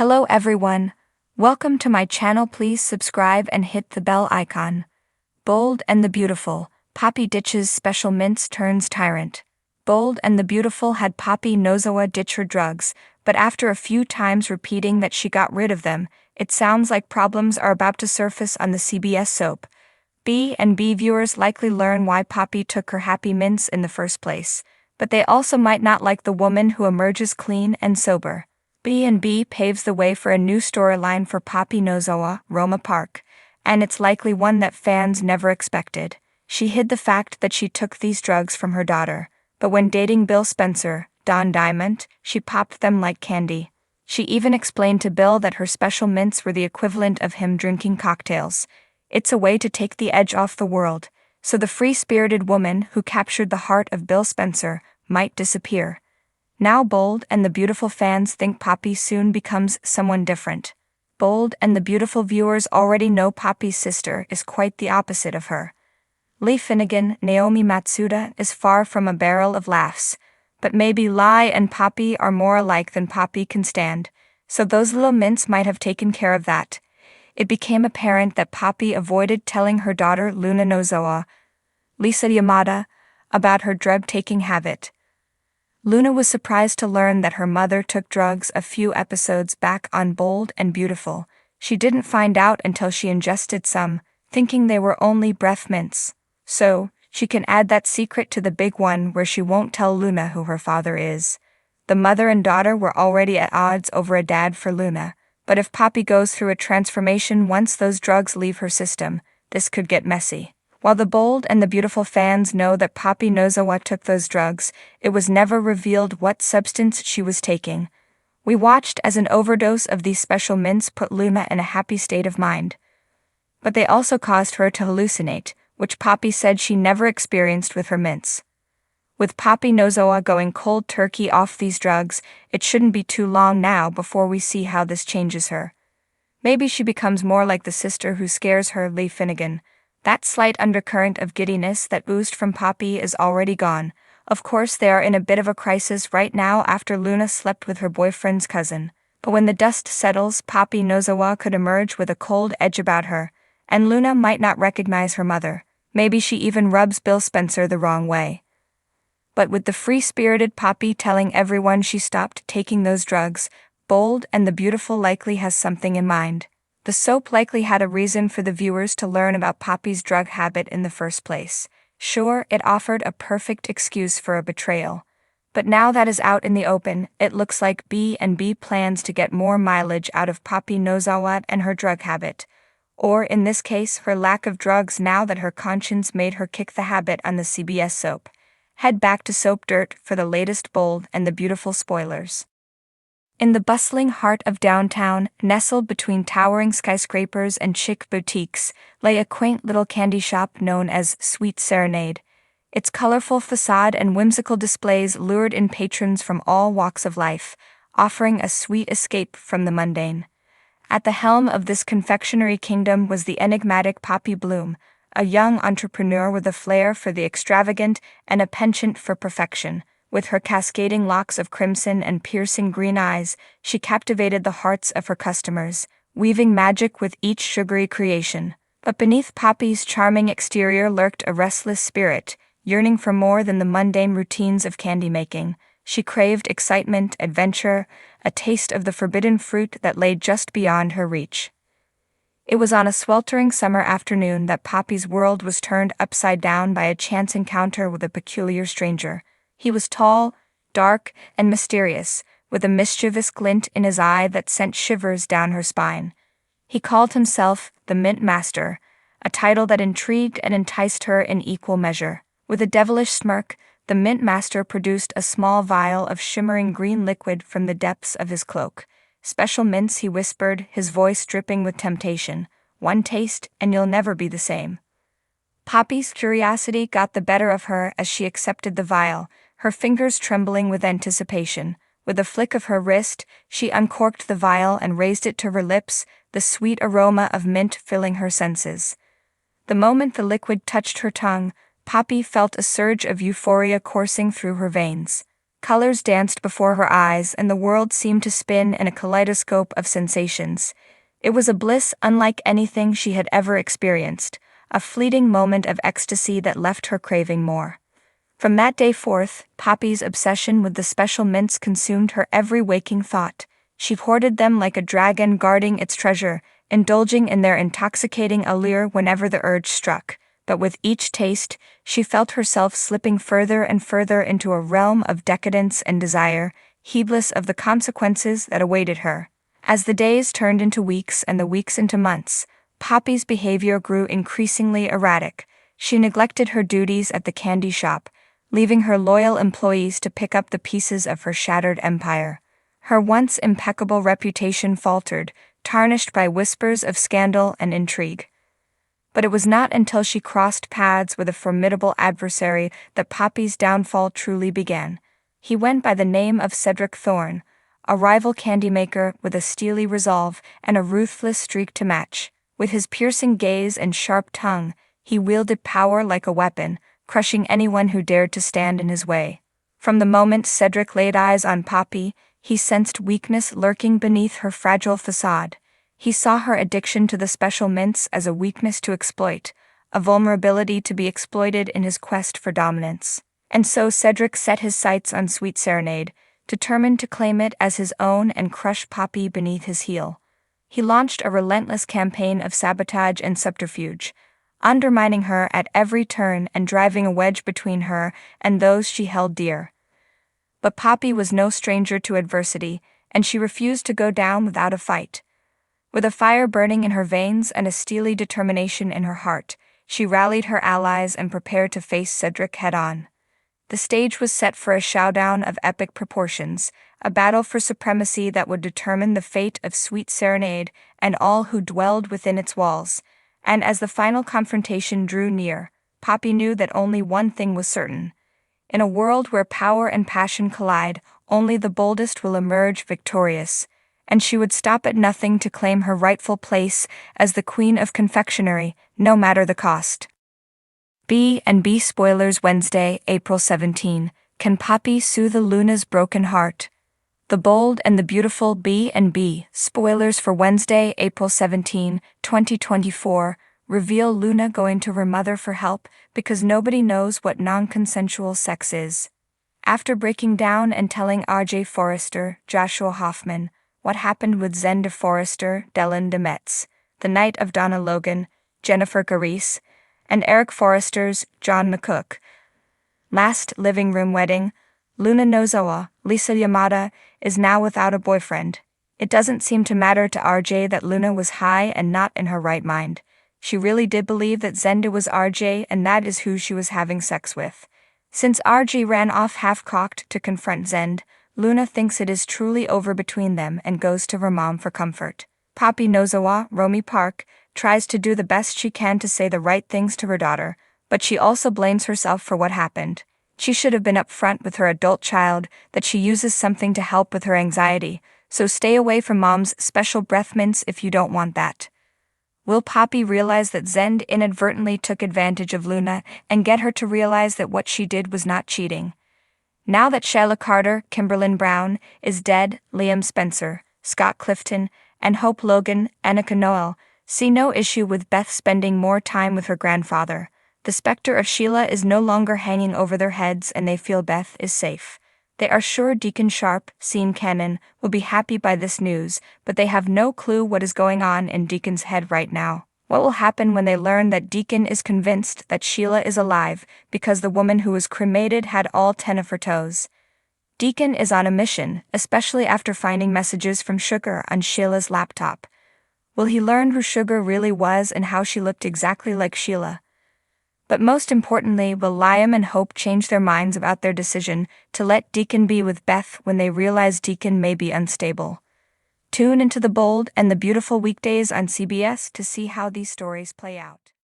Hello everyone. Welcome to my channel. Please subscribe and hit the bell icon. Bold and the Beautiful. Poppy ditches special mints turns tyrant. Bold and the Beautiful had Poppy Nozowa ditch her drugs, but after a few times repeating that she got rid of them, it sounds like problems are about to surface on the CBS soap. B&B viewers likely learn why Poppy took her happy mints in the first place, but they also might not like the woman who emerges clean and sober. B&B paves the way for a new storyline for Poppy Nozowa, Roma Park, and it's likely one that fans never expected. She hid the fact that she took these drugs from her daughter, but when dating Bill Spencer, Don Diamond, she popped them like candy. She even explained to Bill that her special mints were the equivalent of him drinking cocktails. It's a way to take the edge off the world, so the free-spirited woman who captured the heart of Bill Spencer might disappear. Now Bold and the Beautiful fans think Poppy soon becomes someone different. Bold and the Beautiful viewers already know Poppy's sister is quite the opposite of her. Leigh Finnegan, Naomi Matsuda, is far from a barrel of laughs, but maybe Lai and Poppy are more alike than Poppy can stand, so those little mints might have taken care of that. It became apparent that Poppy avoided telling her daughter Luna Nozowa, Lisa Yamada, about her drug-taking habit. Luna was surprised to learn that her mother took drugs a few episodes back on Bold and Beautiful. She didn't find out until she ingested some, thinking they were only breath mints. So, she can add that secret to the big one where she won't tell Luna who her father is. The mother and daughter were already at odds over a dad for Luna, but if Poppy goes through a transformation once those drugs leave her system, this could get messy. While the Bold and the Beautiful fans know that Poppy Nozowa took those drugs, it was never revealed what substance she was taking. We watched as an overdose of these special mints put Luna in a happy state of mind. But they also caused her to hallucinate, which Poppy said she never experienced with her mints. With Poppy Nozowa going cold turkey off these drugs, it shouldn't be too long now before we see how this changes her. Maybe she becomes more like the sister who scares her, Leigh Finnegan. That slight undercurrent of giddiness that oozed from Poppy is already gone. Of course, they are in a bit of a crisis right now after Luna slept with her boyfriend's cousin. But when the dust settles, Poppy Nozowa could emerge with a cold edge about her, and Luna might not recognize her mother. Maybe she even rubs Bill Spencer the wrong way. But with the free-spirited Poppy telling everyone she stopped taking those drugs, Bold and the Beautiful likely has something in mind. The soap likely had a reason for the viewers to learn about Poppy's drug habit in the first place. Sure, it offered a perfect excuse for a betrayal. But now that is out in the open, it looks like B&B plans to get more mileage out of Poppy Nozowa and her drug habit. Or, in this case, her lack of drugs now that her conscience made her kick the habit on the CBS soap. Head back to Soap Dirt for the latest Bold and the Beautiful spoilers. In the bustling heart of downtown, nestled between towering skyscrapers and chic boutiques, lay a quaint little candy shop known as Sweet Serenade. Its colorful facade and whimsical displays lured in patrons from all walks of life, offering a sweet escape from the mundane. At the helm of this confectionery kingdom was the enigmatic Poppy Bloom, a young entrepreneur with a flair for the extravagant and a penchant for perfection. With her cascading locks of crimson and piercing green eyes, she captivated the hearts of her customers, weaving magic with each sugary creation. But beneath Poppy's charming exterior lurked a restless spirit, yearning for more than the mundane routines of candy making. She craved excitement, adventure, a taste of the forbidden fruit that lay just beyond her reach. It was on a sweltering summer afternoon that Poppy's world was turned upside down by a chance encounter with a peculiar stranger. He was tall, dark, and mysterious, with a mischievous glint in his eye that sent shivers down her spine. He called himself the Mint Master, a title that intrigued and enticed her in equal measure. With a devilish smirk, the Mint Master produced a small vial of shimmering green liquid from the depths of his cloak. "Special mints," he whispered, his voice dripping with temptation. "One taste, and you'll never be the same." Poppy's curiosity got the better of her as she accepted the vial, her fingers trembling with anticipation. With a flick of her wrist, she uncorked the vial and raised it to her lips, the sweet aroma of mint filling her senses. The moment the liquid touched her tongue, Poppy felt a surge of euphoria coursing through her veins. Colors danced before her eyes, and the world seemed to spin in a kaleidoscope of sensations. It was a bliss unlike anything she had ever experienced, a fleeting moment of ecstasy that left her craving more. From that day forth, Poppy's obsession with the special mints consumed her every waking thought. She hoarded them like a dragon guarding its treasure, indulging in their intoxicating allure whenever the urge struck. But with each taste, she felt herself slipping further and further into a realm of decadence and desire, heedless of the consequences that awaited her. As the days turned into weeks and the weeks into months, Poppy's behavior grew increasingly erratic. She neglected her duties at the candy shop, leaving her loyal employees to pick up the pieces of her shattered empire. Her once impeccable reputation faltered, tarnished by whispers of scandal and intrigue. But it was not until she crossed paths with a formidable adversary that Poppy's downfall truly began. He went by the name of Cedric Thorne, a rival candy maker with a steely resolve and a ruthless streak to match. With his piercing gaze and sharp tongue, he wielded power like a weapon, crushing anyone who dared to stand in his way. From the moment Cedric laid eyes on Poppy, he sensed weakness lurking beneath her fragile facade. He saw her addiction to the special mints as a weakness to exploit, a vulnerability to be exploited in his quest for dominance. And so Cedric set his sights on Sweet Serenade, determined to claim it as his own and crush Poppy beneath his heel. He launched a relentless campaign of sabotage and subterfuge, undermining her at every turn and driving a wedge between her and those she held dear. But Poppy was no stranger to adversity, and she refused to go down without a fight. With a fire burning in her veins and a steely determination in her heart, she rallied her allies and prepared to face Cedric head-on. The stage was set for a showdown of epic proportions, a battle for supremacy that would determine the fate of Sweet Serenade and all who dwelled within its walls. And as the final confrontation drew near, Poppy knew that only one thing was certain. In a world where power and passion collide, only the boldest will emerge victorious, and she would stop at nothing to claim her rightful place as the queen of confectionery, no matter the cost. B&B spoilers Wednesday, April 17. Can Poppy soothe Luna's broken heart? The Bold and the Beautiful B&B spoilers for Wednesday, April 17, 2024, reveal Luna going to her mother for help because nobody knows what non-consensual sex is. After breaking down and telling R.J. Forrester, Joshua Hoffman, what happened with Zenda Forrester, Dylan DeMetz, the night of Donna Logan, Jennifer Gareis, and Eric Forrester's John McCook last living room wedding, Luna Nozowa, Lisa Yamada, is now without a boyfriend. It doesn't seem to matter to RJ that Luna was high and not in her right mind. She really did believe that Zenda was RJ and that is who she was having sex with. Since RJ ran off half-cocked to confront Zend, Luna thinks it is truly over between them and goes to her mom for comfort. Poppy Nozowa, Romy Park, tries to do the best she can to say the right things to her daughter, but she also blames herself for what happened. She should have been upfront with her adult child that she uses something to help with her anxiety, so stay away from mom's special breath mints if you don't want that. Will Poppy realize that Zend inadvertently took advantage of Luna and get her to realize that what she did was not cheating? Now that Shyla Carter, Kimberlyn Brown, is dead, Liam Spencer, Scott Clifton, and Hope Logan, Annika Noel, see no issue with Beth spending more time with her grandfather. The specter of Sheila is no longer hanging over their heads and they feel Beth is safe. They are sure Deacon Sharp, Scene Cannon, will be happy by this news, but they have no clue what is going on in Deacon's head right now. What will happen when they learn that Deacon is convinced that Sheila is alive because the woman who was cremated had all 10 of her toes? Deacon is on a mission, especially after finding messages from Sugar on Sheila's laptop. Will he learn who Sugar really was and how she looked exactly like Sheila? But most importantly, will Liam and Hope change their minds about their decision to let Deacon be with Beth when they realize Deacon may be unstable? Tune into The Bold and the Beautiful weekdays on CBS to see how these stories play out.